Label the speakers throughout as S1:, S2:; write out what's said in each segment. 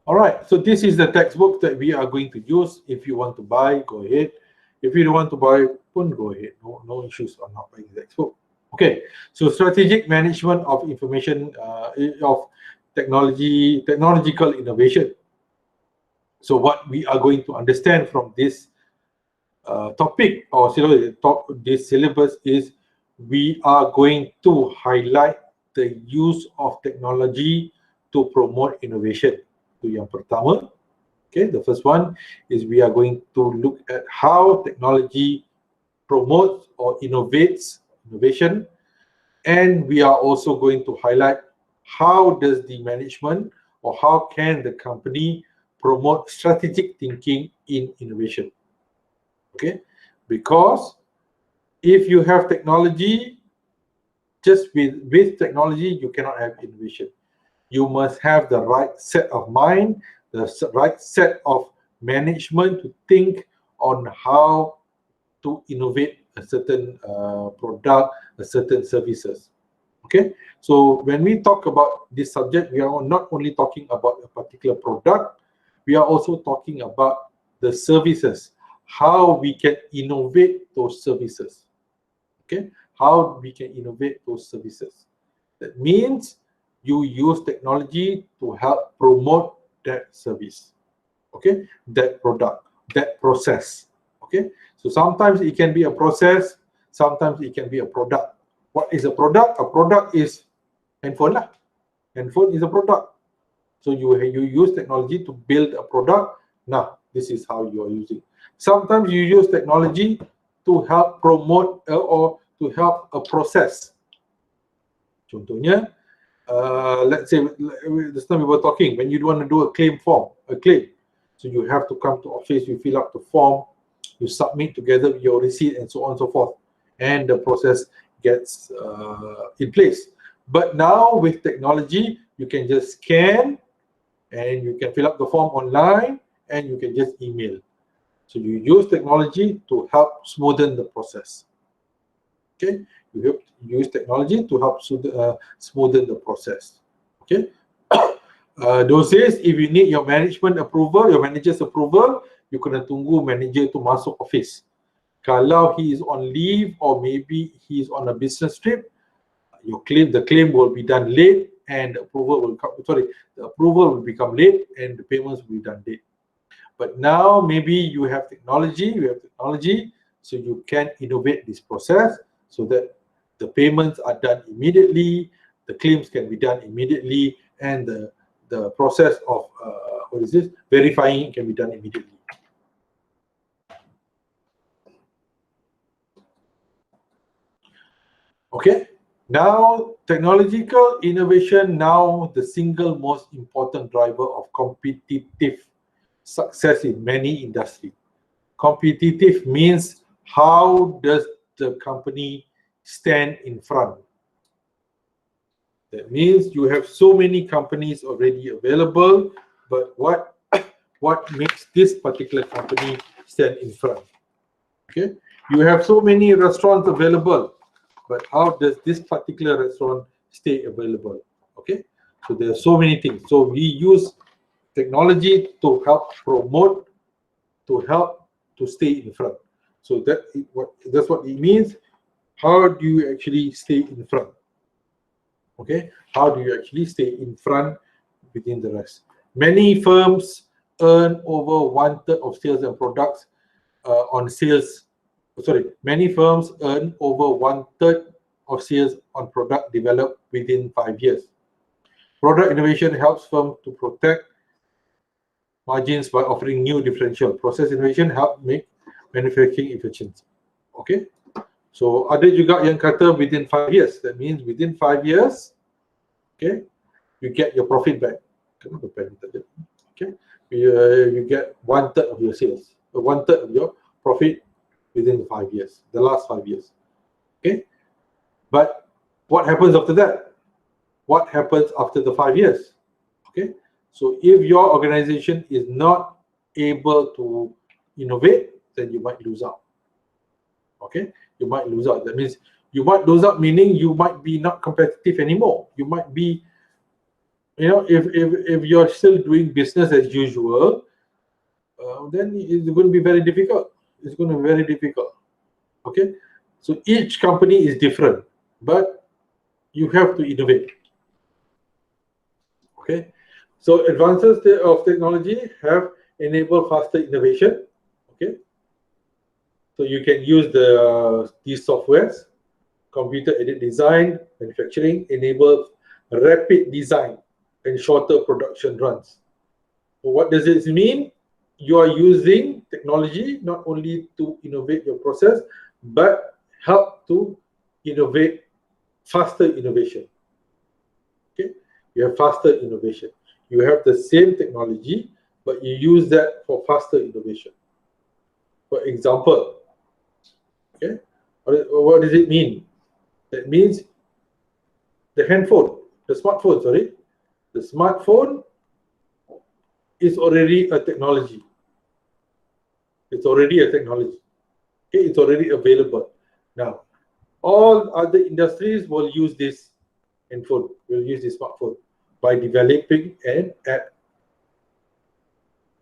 S1: All right, so this is the textbook that we are going to use. If you want to buy, go ahead. If you don't want to buy, go ahead. No issues on not buying the textbook. Okay, so strategic management of information, of technological innovation. So what we are going to understand from this topic or this syllabus is we are going to highlight the use of technology to promote innovation. Itu yang pertama. Okay, the first one is we are going to look at how technology promotes or innovates innovation, and we are also going to highlight how does the management or how can the company promote strategic thinking in innovation. Okay, because if you have technology, just with technology, you cannot have innovation. You must have the right set of mind, the right set of management to think on how to innovate a certain product, a certain services. Okay, so when we talk about this subject, we are not only talking about a particular product, we are also talking about the services, how we can innovate those services. Okay, how we can innovate those services. That means you use technology to help promote that service, okay, that product, that process. Okay, so sometimes it can be a process, sometimes it can be a product. What is a product? A product is handphone lah. Handphone is a product. So you use technology to build a product. Now this is how you are using. Sometimes you use technology to help promote or to help a process. Contohnya, let's say this time we were talking when you want to do a claim form, so you have to come to office, you fill up the form, you submit together with your receipt and so on and so forth, and the process gets in place. But now with technology, you can just scan and you can fill up the form online and you can just email. So you use technology to help smoothen the process. Okay, you use technology to help smoothen the process. Okay, those days if you need your management approval, your manager's approval, you kena tunggu manager tu masuk office. Kalau he is on leave or maybe he is on a business trip, the claim will be done late and the approval will become late and the payments will be done late. But now maybe you have technology, so you can innovate this process so that the payments are done immediately, the claims can be done immediately, and the process of verifying can be done immediately. Okay, now technological innovation, now the single most important driver of competitive success in many industries. Competitive means how does the company stand in front. That means you have so many companies already available, but what makes this particular company stand in front? Okay, you have so many restaurants available, but how does this particular restaurant stay available? Okay, so there are so many things. So we use technology to help promote, to help to stay in front. So that's what it means. How do you actually stay in front? Okay, how do you actually stay in front within the rest? Many firms earn over 1/3 of sales and products on sales. Many firms earn over 1/3 of sales on product developed within 5 years. Product innovation helps firms to protect margins by offering new differential. Process innovation help make manufacturing efficient. Okay, so ada juga yang kata within 5 years. That means within 5 years, okay, you get your profit back. Okay, you get 1/3 of your sales, 1/3 of your profit within 5 years, the last 5 years. Okay, but what happens after that? What happens after the 5 years? Okay, so if your organization is not able to innovate, then you might lose out. Okay, you might lose out. That means you might lose out, meaning you might be not competitive anymore. You might be if you're still doing business as usual, then it's going to be very difficult. It's going to be very difficult. Okay, so each company is different, but you have to innovate. Okay, so advances of technology have enabled faster innovation. Okay, so you can use these softwares. Computer aided design, manufacturing enables rapid design and shorter production runs. So what does this mean? You are using technology not only to innovate your process, but help to innovate faster innovation. Okay, you have faster innovation. You have the same technology, but you use that for faster innovation. For example, okay, what does it mean? That means the smartphone, the smartphone is already a technology. It's already a technology. Okay, it's already available. Now, all other industries will use this handphone, will use this smartphone by developing an app.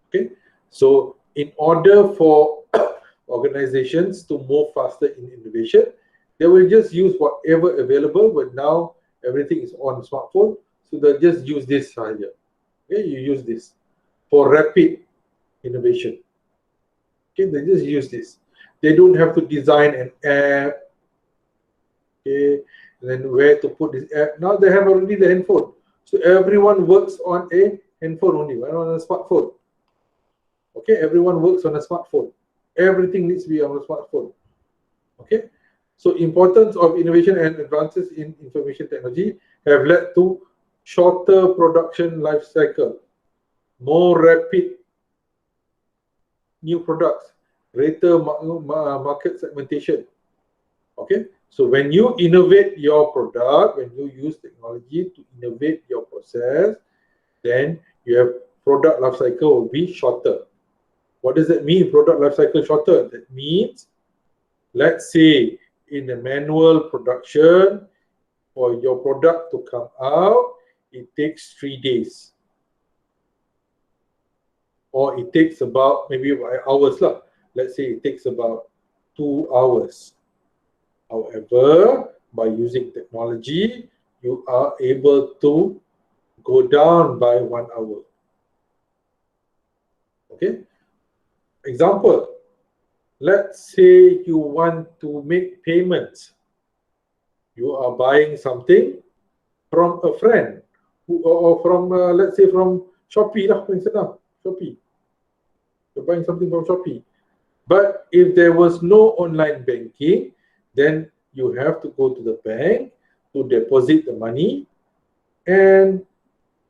S1: Okay, so in order for organizations to move faster in innovation, they will just use whatever available, but now everything is on smartphone, so they'll just use this here. Okay, you use this for rapid innovation. Okay, they just use this. They don't have to design an app. Okay, and then where to put this app. Now they have already the handphone. So everyone works on a handphone only, on a smartphone. Okay, everyone works on a smartphone. Everything needs to be on a smartphone. Okay, so importance of innovation and advances in information technology have led to shorter production life cycle, more rapid new products, greater market segmentation. Okay, so when you innovate your product, when you use technology to innovate your process, then you have product life cycle will be shorter. What does that mean, product life cycle shorter? That means, let's say in a manual production, for your product to come out, it takes 3 days. Or it takes about maybe hours. Let's say it takes about 2 hours. However, by using technology, you are able to go down by 1 hour. Okay? Example, let's say you want to make payments. You are buying something from a friend, or from, let's say, from Shopee. Shopee. You're buying something from Shopee. But if there was no online banking, then you have to go to the bank to deposit the money and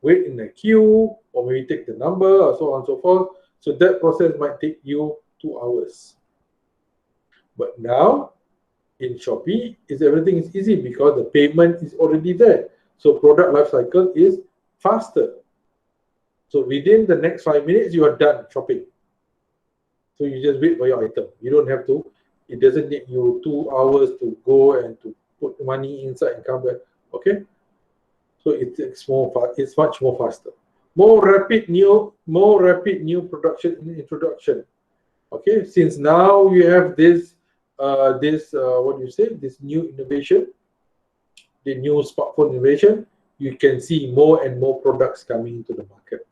S1: wait in a queue, or maybe take the number, or so on and so forth. So that process might take you 2 hours. But now in Shopee, everything is easy because the payment is already there. So product life cycle is faster. So within the next 5 minutes, you are done shopping. So you just wait for your item. You don't have to, it doesn't take you 2 hours to go and to put the money inside and come back. Okay? So it's much more faster. More rapid new production introduction. Okay, since now you have this this new innovation, the new smartphone innovation, you can see more and more products coming into the market.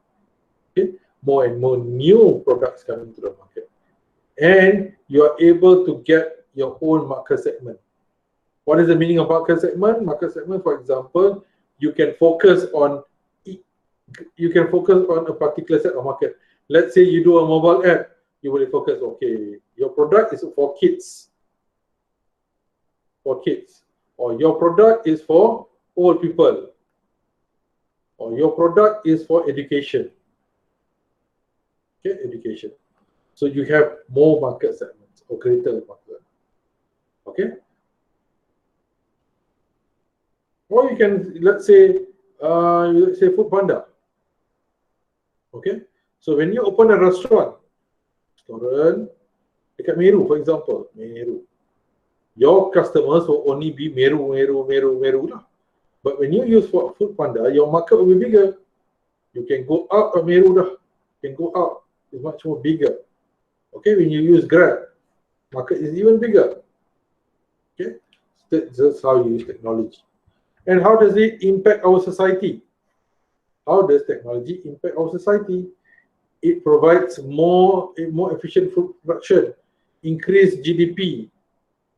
S1: Okay, more and more new products coming to the market, and you are able to get your own market segment. What is the meaning of market segment? Market segment, for example, you can focus on a particular set of market. Let's say you do a mobile app, you will focus, okay, your product is for kids, or your product is for old people, or your product is for education. Okay, education. So you have more market segments or greater market. Okay. Or you can, let's say Food Panda. Okay. So when you open a restaurant dekat Meru, for example, your customers will only be Meru lah. But when you use Food Panda, your market will be bigger. You can go out of Meru dah. You can go out. It's much more bigger. Okay, when you use Grab, market is even bigger. Okay, that's how you use technology. And how does it impact our society? How does technology impact our society? It provides more efficient food production, increased GDP.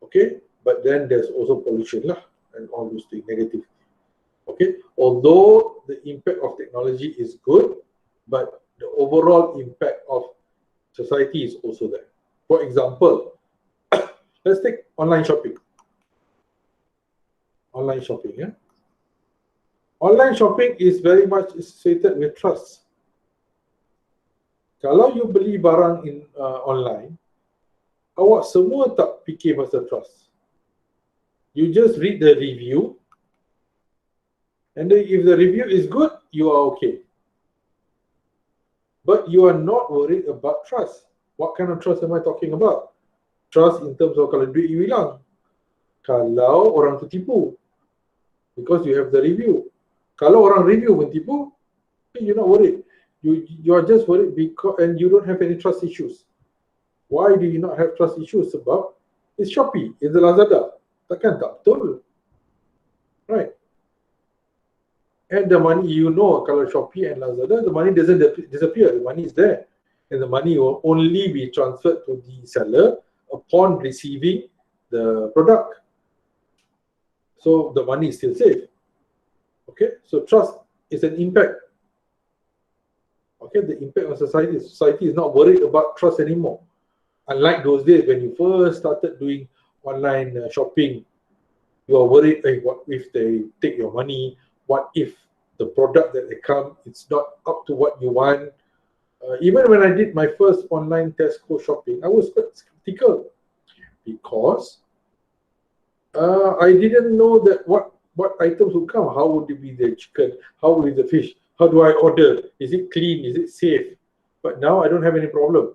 S1: Okay, but then there's also pollution lah, and all those things negative. Okay, although the impact of technology is good, but the overall impact of society is also there. For example, let's take online shopping. Online shopping, yeah. Online shopping is very much associated with trust. Kalau you beli barang online, awak semua tak fikir pasal trust. You just read the review, and then if the review is good, you are okay. But you are not worried about trust. What kind of trust am I talking about? Trust in terms of kalau duit you hilang, kalau orang tu tipu, because you have the review. Kalau orang review mentipu, you're not worried. You are just worried because, and you don't have any trust issues. Why do you not have trust issues? Sebab it's Shopee, it's the Lazada. Takkan tak betul, right? And the money, you know, kalau Shopee and Lazada, the money doesn't disappear. The money is there, and the money will only be transferred to the seller upon receiving the product. So the money is still safe. Okay, so trust is an impact. Okay, the impact on society. Society is not worried about trust anymore. Unlike those days when you first started doing online shopping, you are worried, hey, what if they take your money? What if the product that they come, it's not up to what you want? Even when I did my first online Tesco shopping, I was quite skeptical because I didn't know that what items would come. How would it be the chicken? How would it be the fish? How do I order? Is it clean? Is it safe? But now I don't have any problem.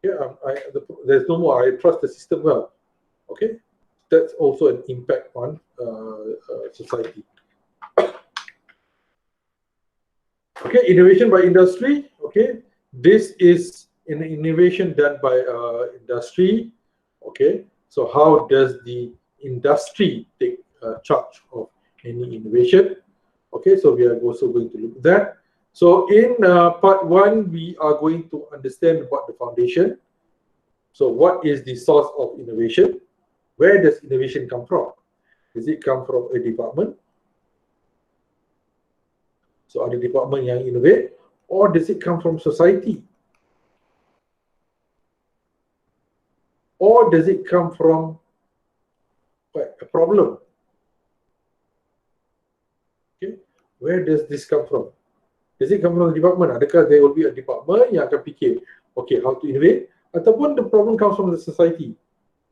S1: Yeah, there's no more. I trust the system well. Okay, that's also an impact on society. Okay, innovation by industry. Okay, this is an innovation done by industry. Okay, so how does the industry take charge of any innovation? Okay, so we are also going to look at that. So in part 1, we are going to understand about the foundation. So what is the source of innovation? Where does innovation come from? Does it come from a department? So ada department yang innovate, or does it come from society? Or does it come from a problem? Okay, where does this come from? Does it come from the department? Adakah there will be a department yang akan fikir, okay, how to innovate? Ataupun the problem comes from the society.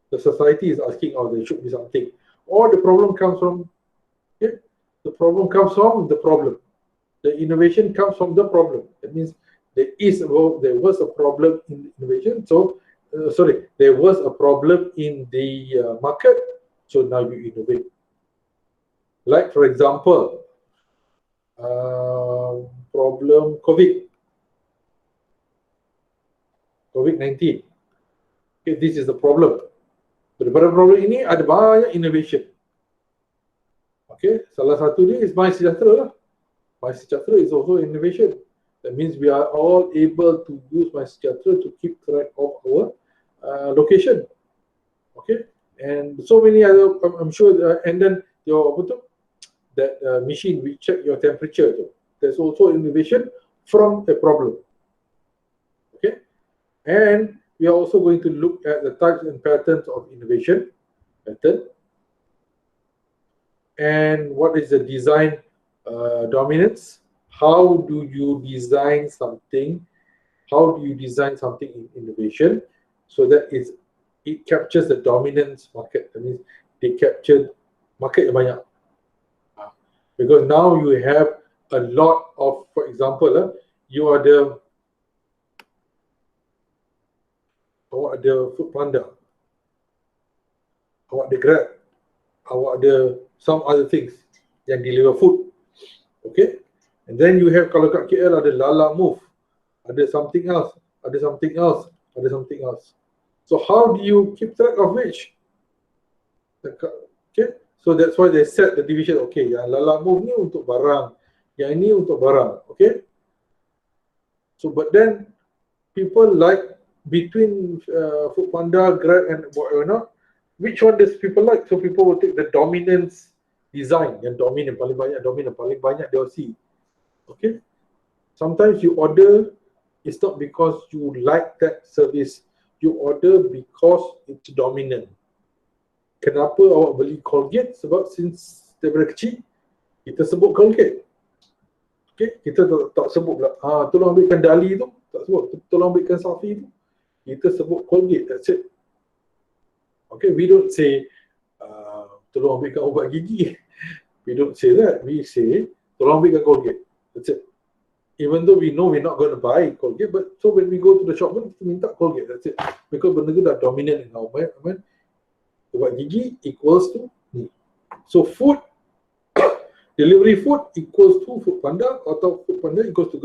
S1: The society is asking, oh, there should be something. Or the problem comes from, okay, the problem comes from the problem. The innovation comes from the problem. That means there was a problem in innovation. So, there was a problem in the market. So now you innovate. Like, for example, problem COVID-19. Okay, this is the problem. Daripada problem ini ada banyak innovation. Okay, salah satu ni is MySejahtera lah. MySejahtera is also innovation. That means we are all able to use MySejahtera to keep track of our location. Okay, and so many other, I'm sure, and then your that machine will check your temperature. There's also innovation from a problem. Okay, and we are also going to look at the types and patterns of innovation. And what is the design dominance? How do you design something? How do you design something in innovation so that it captures the dominance market? That means they capture market yang banyak. Because now you have a lot of, for example, you are the Food Panda, awak ada Grab, awak ada some other things. yang deliver food. Okay, and then you have, kalau kat KL ada Lala Move, ada something else, ada something else, ada something else. So how do you keep track of which? Okay, so that's why they set the division. Okay, yang Lala Move ni untuk barang, yang ini untuk barang. Okay, so but then people like between Foodpanda, Grab, and whatever not, which one does people like? So people will take the dominance design, yang dominant, paling banyak they'll see. Okay, sometimes you order, it's not because you like that service, you order because it's dominant. Kenapa awak beli Colgate? Sebab since daripada kecil kita sebut Colgate. Okay, kita tak sebut pula tolong ambilkan Dali tu, tak sebut. Tolong ambilkan Safi tu, kita sebut Colgate. That's it. Okay, we don't say tolong ambilkan ubat gigi. We don't say that. We say tolong ambilkan Colgate. That's it. Even though we know we're not going to buy Colgate, but so when we go to the shop, kita minta Colgate. That's it. Because benda tu dah dominant in our mind. Ubat gigi equals to ni. So food, delivery food equals to Foodpanda, atau Foodpanda equals to,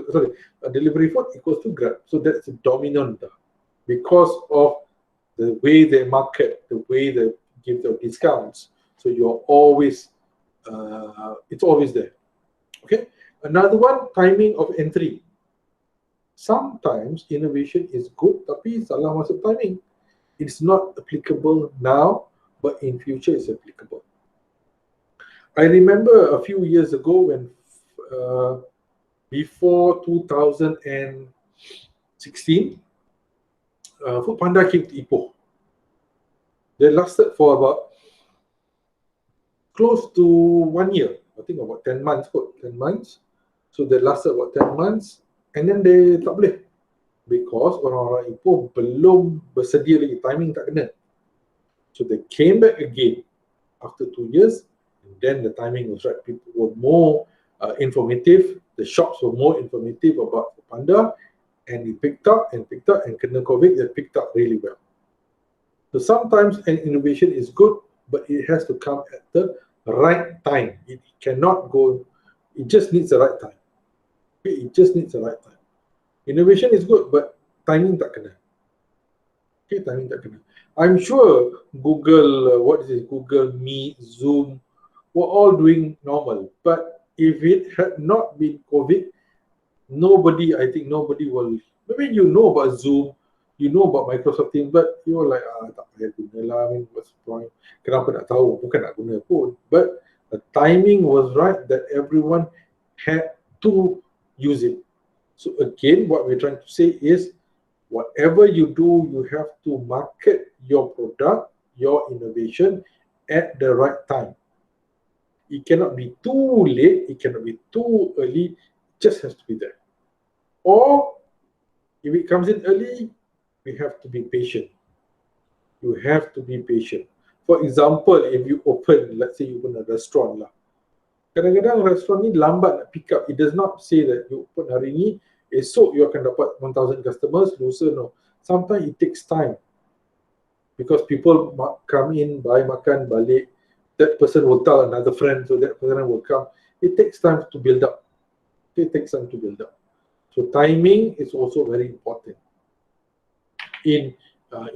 S1: delivery food equals to Grab. So that's dominant because of the way they market, the way they give their discounts. So you're always, it's always there. Okay. Another one, timing of entry. Sometimes innovation is good, tapi salah masuk timing. It's not applicable now, but in future it's applicable. I remember a few years ago when, before 2016, Foodpanda came to Ipoh. They lasted for about close to 1 year. I think about 10 months. 10 months. So they lasted about 10 months. And then they tak boleh. Because orang-orang Ipoh belum bersedia lagi. Timing tak kena. So they came back again after 2 years. And then the timing was right. People were more informative. The shops were more informative about Foodpanda. And they picked up and kena COVID, they picked up really well. So sometimes an innovation is good, but it has to come at the right time. It cannot go, it just needs the right time. Okay, it just needs the right time. Innovation is good, but timing tak kena. Okay, timing tak kena. I'm sure Google, Google Meet, Zoom, were all doing normal. But if it had not been COVID, I think nobody will, maybe you know about Zoom, you know about Microsoft Teams, but you're like, tak payah guna lah, I mean, what's the point? Kenapa nak tahu? Bukan nak guna pun. But the timing was right that everyone had to use it. So again, what we're trying to say is, whatever you do, you have to market your product, your innovation at the right time. It cannot be too late, it cannot be too early, it just has to be there. Or if it comes in early, we have to be patient. You have to be patient. For example, if you open, let's say you open a restaurant lah. Kadang-kadang restoran ni lambat nak pick up. It does not say that you open hari ni, esok you akan dapat 1,000 customers, lusa no. Sometimes it takes time. Because people come in, buy makan, balik. That person will tell another friend, so that person will come. It takes time to build up. It takes time to build up. So timing is also very important in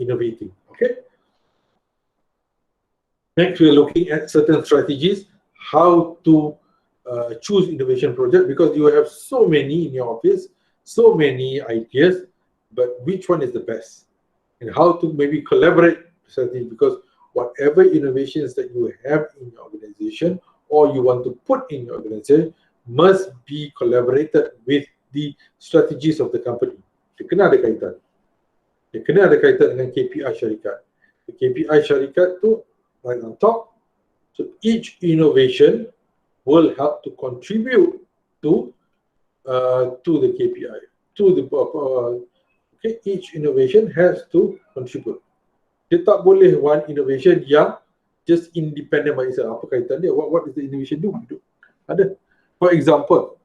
S1: innovating. Okay. Next, we are looking at certain strategies, how to choose innovation project, because you have so many in your office, so many ideas, but which one is the best? And how to maybe collaborate strategy, because whatever innovations that you have in your organization or you want to put in your organization must be collaborated with the strategies of the company. Dia kena ada kaitan. Dia kena ada kaitan dengan KPI syarikat. The KPI syarikat tu right on top. So each innovation will help to contribute to the KPI. Okay, each innovation has to contribute. Dia tak boleh one innovation yang just independent by itself. Apa kaitan dia? What does the innovation do? Ada. For example,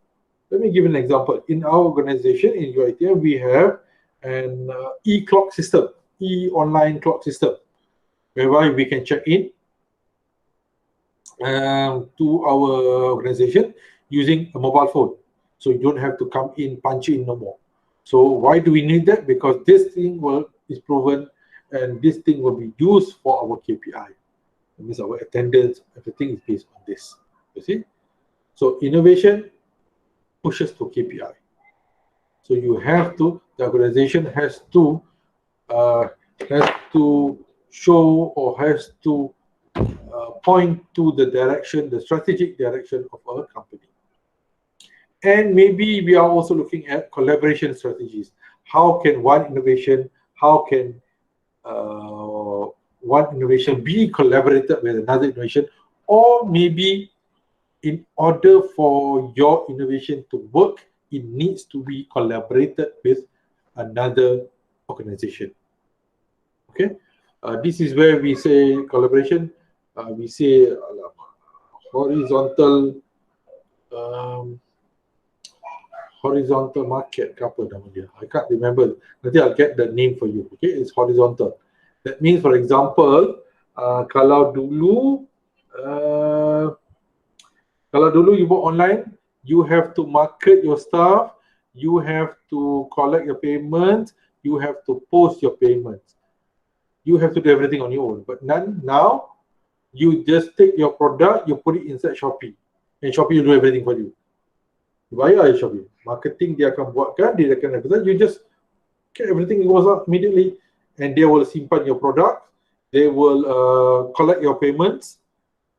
S1: let me give an example. In our organization, in UITM, we have an e-clock system, e-online clock system, whereby we can check in, to our organization using a mobile phone. So you don't have to come in, punch in no more. So why do we need that? Because this thing is proven, and this thing will be used for our KPI. That means our attendance, everything is based on this. You see? So innovation pushes to KPI. So you have to, the organization has to show or has to point to the direction, the strategic direction of our company. And maybe we are also looking at collaboration strategies. How can one innovation be collaborated with another innovation, or maybe in order for your innovation to work, it needs to be collaborated with another organization. Okay, this is where we say collaboration. We say horizontal market. Apa nama dia? I can't remember. Nanti I'll get the name for you. Okay, it's horizontal. That means, for example, kalau dulu you work online, you have to market your stuff, you have to collect your payments, you have to post your payments. You have to do everything on your own. But now, you just take your product, you put it inside Shopee, and Shopee will do everything for you. You bayar Shopee. Marketing dia akan buatkan, dia akan advertise, you just get everything goes out immediately, and they will simpan your product, they will collect your payments,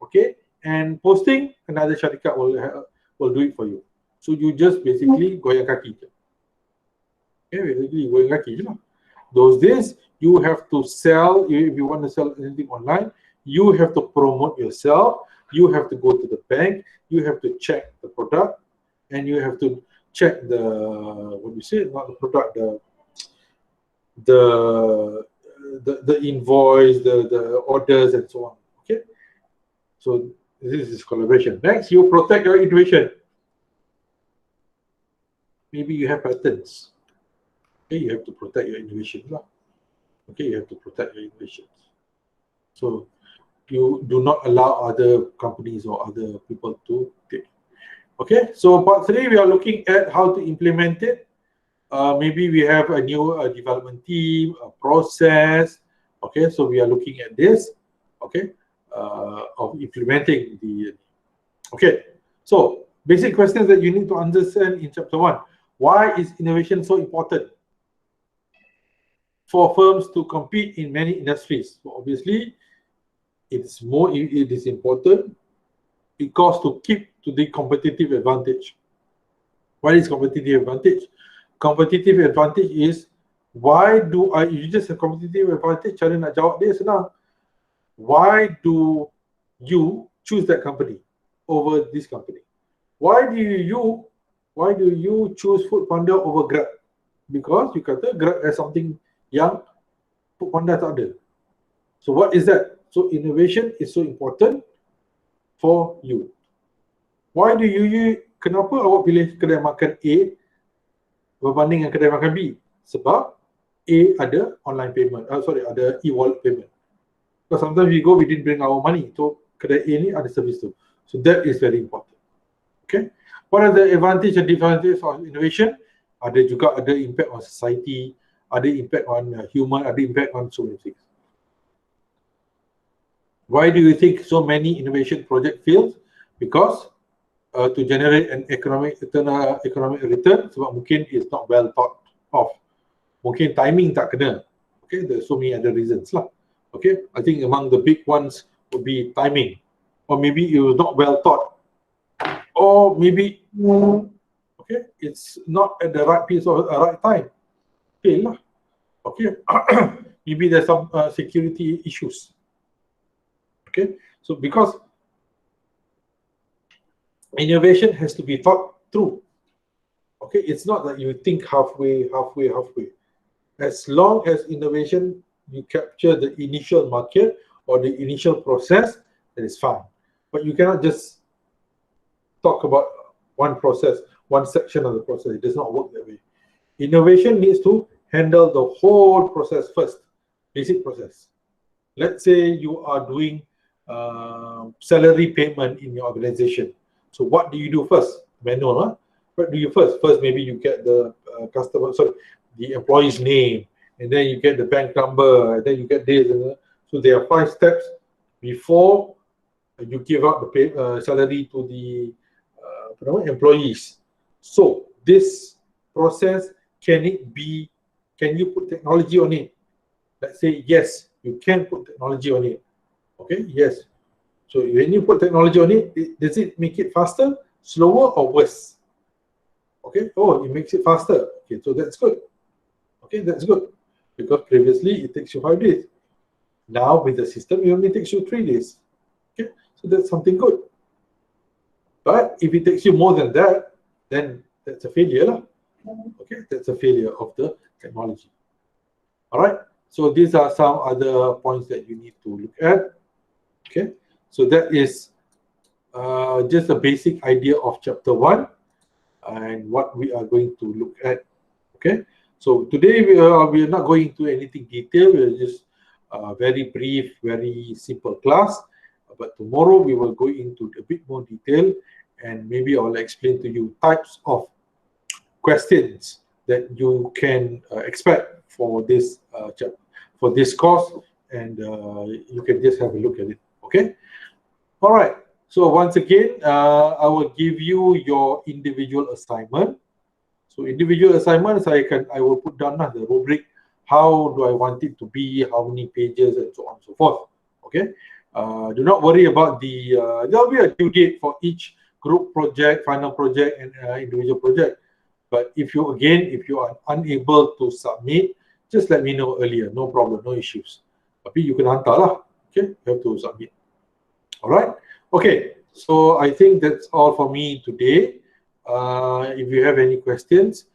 S1: okay, and posting, another syarikat will do it for you. So you just basically goyang kaki je. Okay, basically goyang kaki je lah. Those days, you have to sell, if you want to sell anything online, you have to promote yourself, you have to go to the bank, you have to check the product, and you have to check the, what do you say, not the product, the invoice, the orders, and so on. Okay, so this is collaboration. Next, you protect your innovation. Maybe you have patents. Okay, you have to protect your innovation. Okay, you have to protect your innovations. So you do not allow other companies or other people to take. Okay, so part 3, we are looking at how to implement it. Maybe we have a new development team, a process. Okay, so we are looking at this. Okay, of implementing the. Okay, so basic questions that you need to understand in chapter 1. Why is innovation so important for firms to compete in many industries? So obviously, it is important because to keep to the competitive advantage. What is competitive advantage? Competitive advantage is, why do you just have competitive advantage? Cara nak jawab dia senang. Why do you choose that company over this company? Why do you choose Foodpanda over Grab? Because you kata Grab has something yang Foodpanda tak ada. So what is that? So innovation is so important for you. Why do you kenapa awak pilih kedai makan A berbanding dengan kedai makan B? Sebab A ada online payment, ada e-wallet payment. Because sometimes we didn't bring our money, so kedai A ni ada service tu. So that is very important. Okay. What are the advantage and disadvantages of innovation? Ada impact on society, ada impact on human, ada impact on so many things. Why do you think so many innovation projects fail? Because to generate an economic return, sebab mungkin it's not well thought of. Mungkin timing tak kena. Okay, there's so many other reasons lah. Okay, I think among the big ones would be timing, or maybe it was not well thought, or maybe okay, it's not at the right place or right time. Fail lah. Okay, maybe there's some security issues. Okay, so because innovation has to be thought through. Okay, it's not that you think halfway. As long as innovation, you capture the initial market or the initial process, that is fine. But you cannot just talk about one process, one section of the process. It does not work that way. Innovation needs to handle the whole process first, basic process. Let's say you are doing salary payment in your organization. So what do you do first? Manual, huh? What do you first? First, maybe you get the the employee's name, and then you get the bank number, and then you get this. So there are 5 steps before you give out the salary to the employees. So this process, can you put technology on it? Let's say yes, you can put technology on it. Okay, yes. So when you put technology on it, does it make it faster, slower, or worse? Okay, oh, it makes it faster. Okay, so that's good. Okay, that's good. Because previously it takes you 5 days. Now with the system, it only takes you 3 days. Okay, so that's something good. But if it takes you more than that, then that's a failure. Okay, that's a failure of the technology. All right, so these are some other points that you need to look at. Okay, so that is just a basic idea of chapter 1 and what we are going to look at. Okay, so today we are not going into anything detailed. We are just very brief, very simple class. But tomorrow we will go into a bit more detail, and maybe I'll explain to you types of questions that you can expect for this for this course, and you can just have a look at it. Okay. All right. So once again, I will give you your individual assignment. So individual assignments, I will put down the rubric. How do I want it to be? How many pages, and so on and so forth. Okay. Do not worry about there will be a due date for each group project, final project, and individual project. But if you are unable to submit, just let me know earlier. No problem, no issues. Tapi you can hantar lah. Okay, you have to submit. All right. Okay. So I think that's all for me today. If you have any questions,